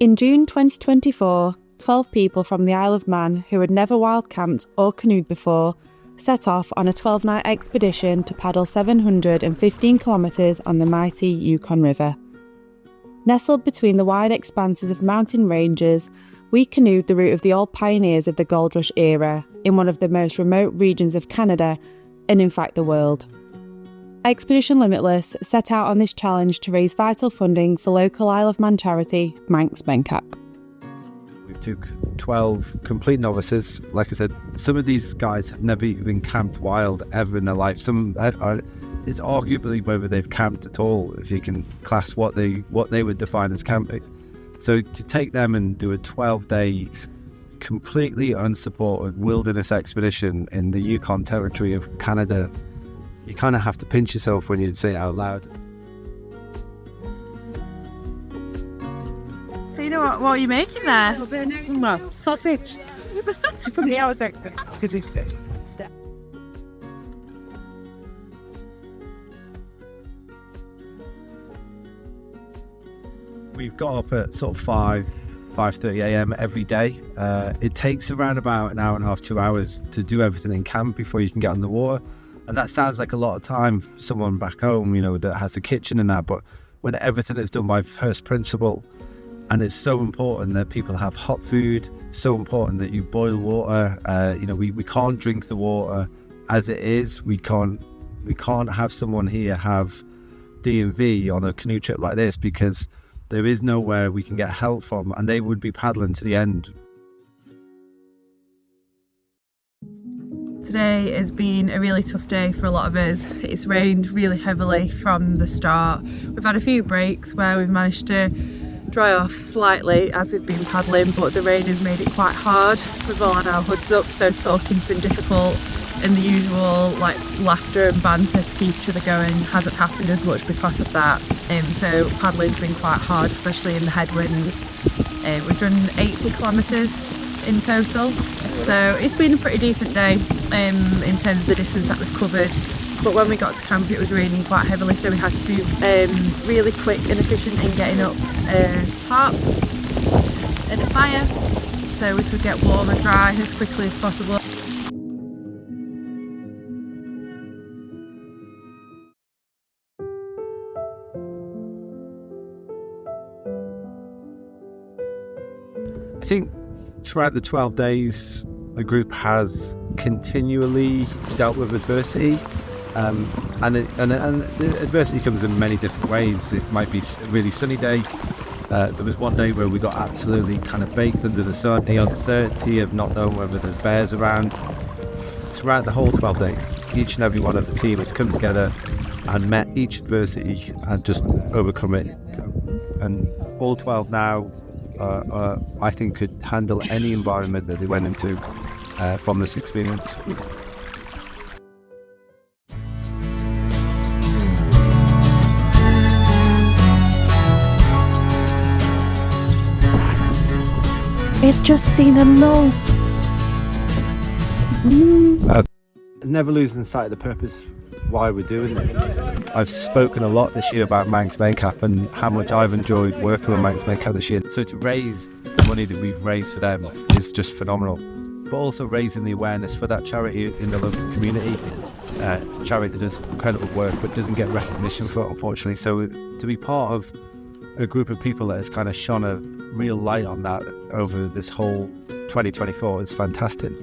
In June 2024, 12 people from the Isle of Man who had never wild camped or canoed before set off on a 12-night expedition to paddle 715 kilometres on the mighty Yukon River. Nestled between the wide expanses of mountain ranges, we canoed the route of the old pioneers of the gold rush era in one of the most remote regions of Canada and in fact the world. Expedition Limitless set out on this challenge to raise vital funding for local Isle of Man charity, Manx Mencap. We took 12 complete novices. Like I said, some of these guys have never even camped wild ever in their life. Some it's arguably whether they've camped at all, if you can class what they would define as camping. So to take them and do a 12-day completely unsupported wilderness expedition in the Yukon territory of Canada, you kind of have to pinch yourself when you say it out loud. So you know what are you making there? Well, sausage. For me, I was like, We've got up at sort of 5:30 a.m. every day. It takes around about an hour and a half, 2 hours to do everything in camp before you can get on the water. And that sounds like a lot of time for someone back home, that has a kitchen and that. But when everything is done by first principle, and it's so important that people have hot food, so important that you boil water. We can't drink the water as it is. We can't have someone here have D&V on a canoe trip like this because there is nowhere we can get help from, and they would be paddling to the end. Today has been a really tough day for a lot of us. It's rained really heavily from the start. We've had a few breaks where we've managed to dry off slightly as we've been paddling, but the rain has made it quite hard. We've all had our hoods up, so talking's been difficult, and the usual laughter and banter to keep each other going hasn't happened as much because of that. So paddling's been quite hard, especially in the headwinds. We've done 80 kilometres in total, so it's been a pretty decent day in terms of the distance that we've covered. But when we got to camp it was raining quite heavily, so we had to be really quick and efficient in getting up a tarp and a fire so we could get warm and dry as quickly as possible. I think throughout the 12 days, the group has continually dealt with adversity. And the adversity comes in many different ways. It might be a really sunny day. There was one day where we got absolutely kind of baked under the sun. The uncertainty of not knowing whether there's bears around. Throughout the whole 12 days, each and every one of the team has come together and met each adversity and just overcome it. And all 12 now, I think, could handle any environment that they went into from this experience. I've just seen a mole. Never losing sight of the purpose why we're doing this. I've spoken a lot this year about Manx Mencap and how much I've enjoyed working with Manx Mencap this year. So to raise the money that we've raised for them is just phenomenal. But also raising the awareness for that charity in the local community. It's a charity that does incredible work but doesn't get recognition for it, unfortunately. So to be part of a group of people that has kind of shone a real light on that over this whole 2024 is fantastic.